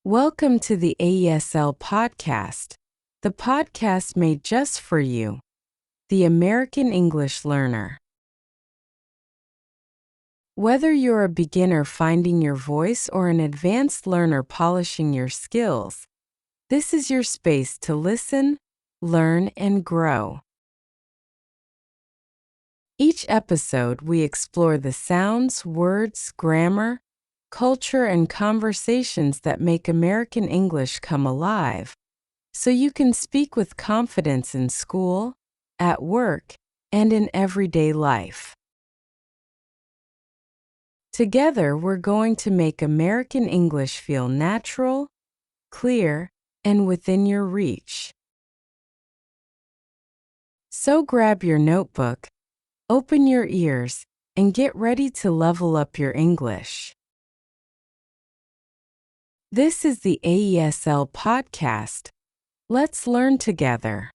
Welcome to the AESL podcast, the podcast made just for you, the American English learner. Whether you're a beginner finding your voice or an advanced learner polishing your skills, this is your space to listen, learn, and grow. Each episode, we explore the sounds, words, grammar, culture, and conversations that make American English come alive, so you can speak with confidence in school, at work, and in everyday life. Together, we're going to make American English feel natural, clear, and within your reach. So grab your notebook, open your ears, and get ready to level up your English. This is the AESL podcast. Let's learn together.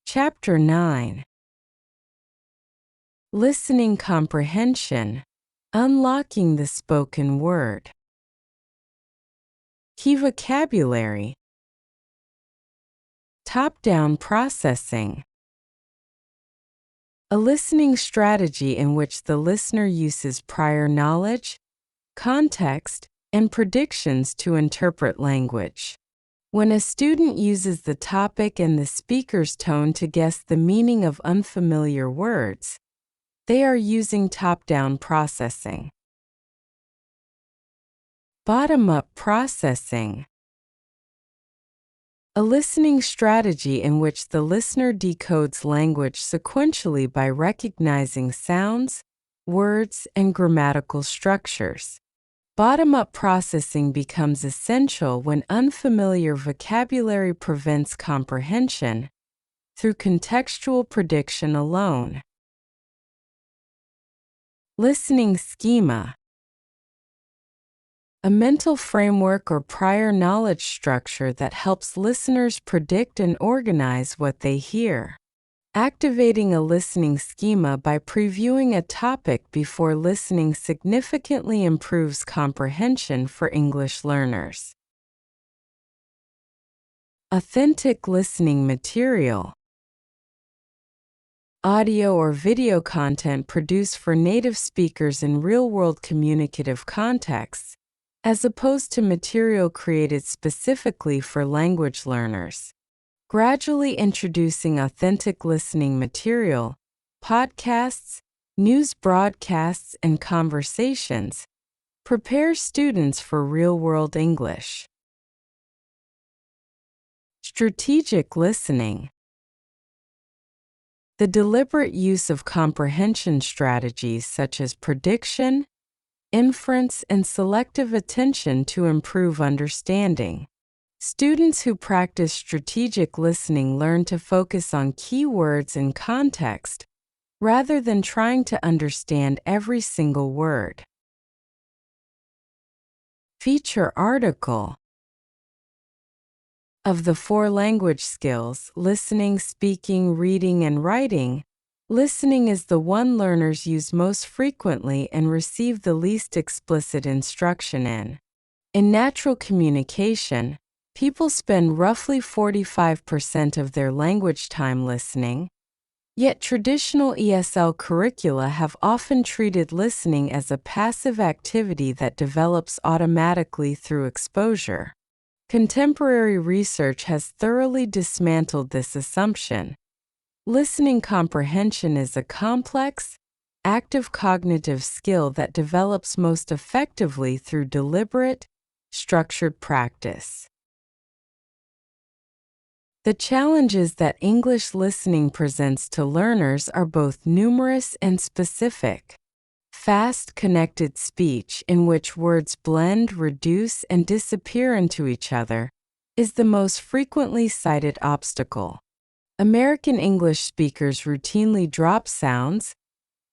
Chapter 9. Listening Comprehension, Unlocking the Spoken Word. Key vocabulary. Top-down processing. A listening strategy in which the listener uses prior knowledge, context, and predictions to interpret language. When a student uses the topic and the speaker's tone to guess the meaning of unfamiliar words, they are using top-down processing. Bottom-up processing. A listening strategy in which the listener decodes language sequentially by recognizing sounds, words, and grammatical structures. Bottom-up processing becomes essential when unfamiliar vocabulary prevents comprehension through contextual prediction alone. Listening schema. A mental framework or prior knowledge structure that helps listeners predict and organize what they hear. Activating a listening schema by previewing a topic before listening significantly improves comprehension for English learners. Authentic listening material. Audio or video content produced for native speakers in real-world communicative contexts, as opposed to material created specifically for language learners. Gradually introducing authentic listening material, podcasts, news broadcasts, and conversations prepares students for real-world English. Strategic listening. The deliberate use of comprehension strategies such as prediction, inference, and selective attention to improve understanding. Students who practice strategic listening learn to focus on key words and context, rather than trying to understand every single word. Feature article. Of the 4 language skills, listening, speaking, reading, and writing, listening is the one learners use most frequently and receive the least explicit instruction in. In natural communication, people spend roughly 45% of their language time listening, yet traditional ESL curricula have often treated listening as a passive activity that develops automatically through exposure. Contemporary research has thoroughly dismantled this assumption. Listening comprehension is a complex, active cognitive skill that develops most effectively through deliberate, structured practice. The challenges that English listening presents to learners are both numerous and specific. Fast, connected speech, in which words blend, reduce, and disappear into each other, is the most frequently cited obstacle. American English speakers routinely drop sounds,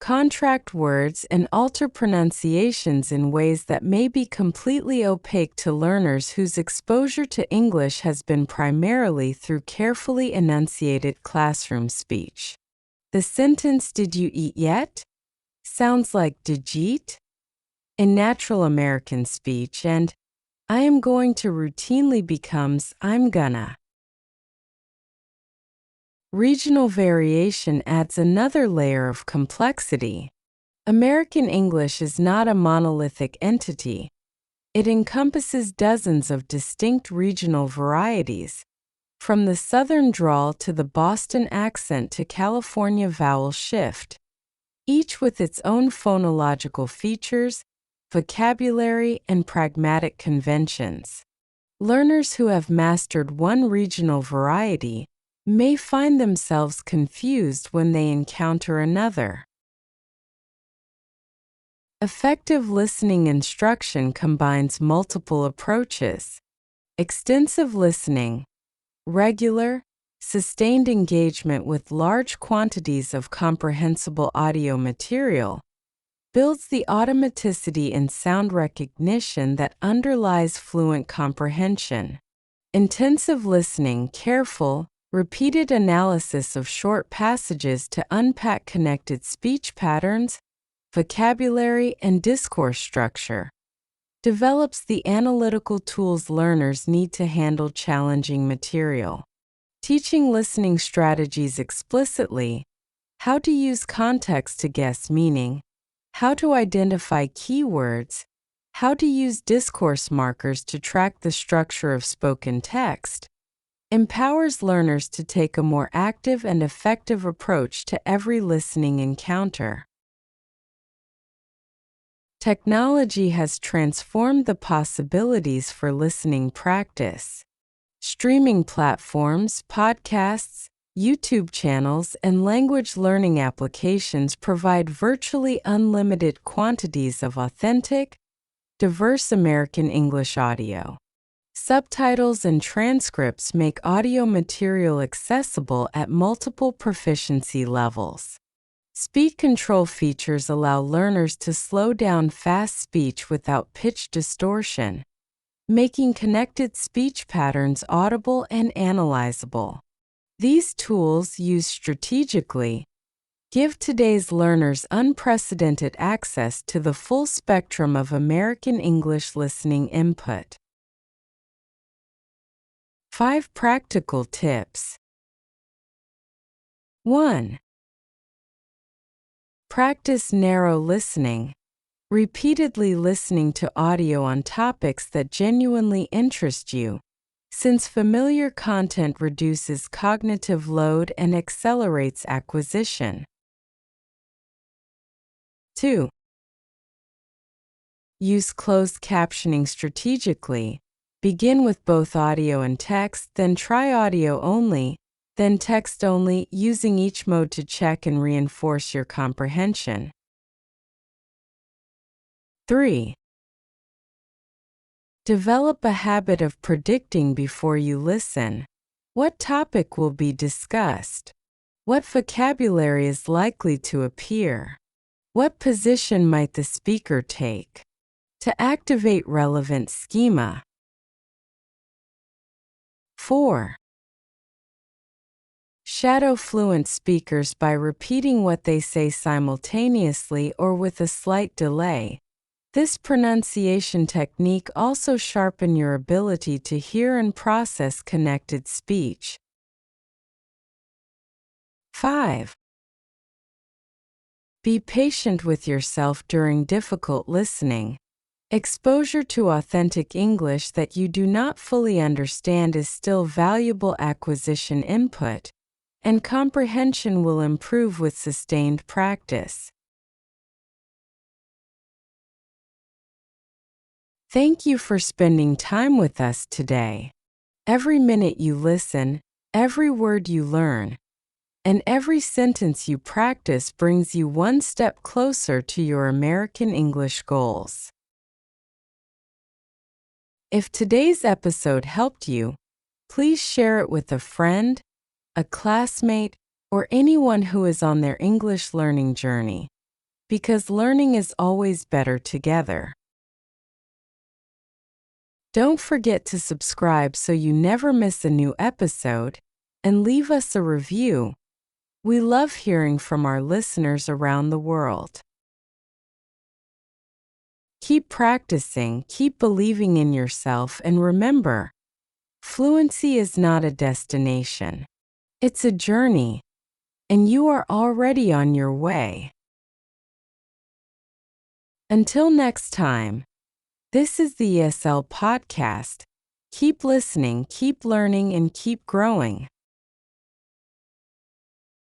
contract words, and alter pronunciations in ways that may be completely opaque to learners whose exposure to English has been primarily through carefully enunciated classroom speech. The sentence "Did you eat yet?" sounds like "Did you eat?" in natural American speech, and I am going to routinely becomes I'm gonna. Regional variation adds another layer of complexity. American English is not a monolithic entity. It encompasses dozens of distinct regional varieties, from the Southern drawl to the Boston accent to California vowel shift, each with its own phonological features, vocabulary, and pragmatic conventions. Learners who have mastered one regional variety may find themselves confused when they encounter another. Effective listening instruction combines multiple approaches. Extensive listening, regular, sustained engagement with large quantities of comprehensible audio material, builds the automaticity in sound recognition that underlies fluent comprehension. Intensive listening, careful, repeated analysis of short passages to unpack connected speech patterns, vocabulary, and discourse structure, develops the analytical tools learners need to handle challenging material. Teaching listening strategies explicitly, how to use context to guess meaning, how to identify keywords, how to use discourse markers to track the structure of spoken text, empowers learners to take a more active and effective approach to every listening encounter. Technology has transformed the possibilities for listening practice. Streaming platforms, podcasts, YouTube channels, and language learning applications provide virtually unlimited quantities of authentic, diverse American English audio. Subtitles and transcripts make audio material accessible at multiple proficiency levels. Speed control features allow learners to slow down fast speech without pitch distortion, making connected speech patterns audible and analyzable. These tools, used strategically, give today's learners unprecedented access to the full spectrum of American English listening input. 5 practical tips. 1. Practice narrow listening, repeatedly listening to audio on topics that genuinely interest you, since familiar content reduces cognitive load and accelerates acquisition. 2. Use closed captioning strategically. Begin with both audio and text, then try audio only, then text only, using each mode to check and reinforce your comprehension. 3. Develop a habit of predicting before you listen. What topic will be discussed? What vocabulary is likely to appear? What position might the speaker take? To activate relevant schema. 4. Shadow fluent speakers by repeating what they say simultaneously or with a slight delay. This pronunciation technique also sharpens your ability to hear and process connected speech. 5. Be patient with yourself during difficult listening. Exposure to authentic English that you do not fully understand is still valuable acquisition input, and comprehension will improve with sustained practice. Thank you for spending time with us today. Every minute you listen, every word you learn, and every sentence you practice brings you one step closer to your American English goals. If today's episode helped you, please share it with a friend, a classmate, or anyone who is on their English learning journey, because learning is always better together. Don't forget to subscribe so you never miss a new episode, and leave us a review. We love hearing from our listeners around the world. Keep practicing, keep believing in yourself, and remember, fluency is not a destination. It's a journey, and you are already on your way. Until next time, this is the ESL Podcast. Keep listening, keep learning, and keep growing.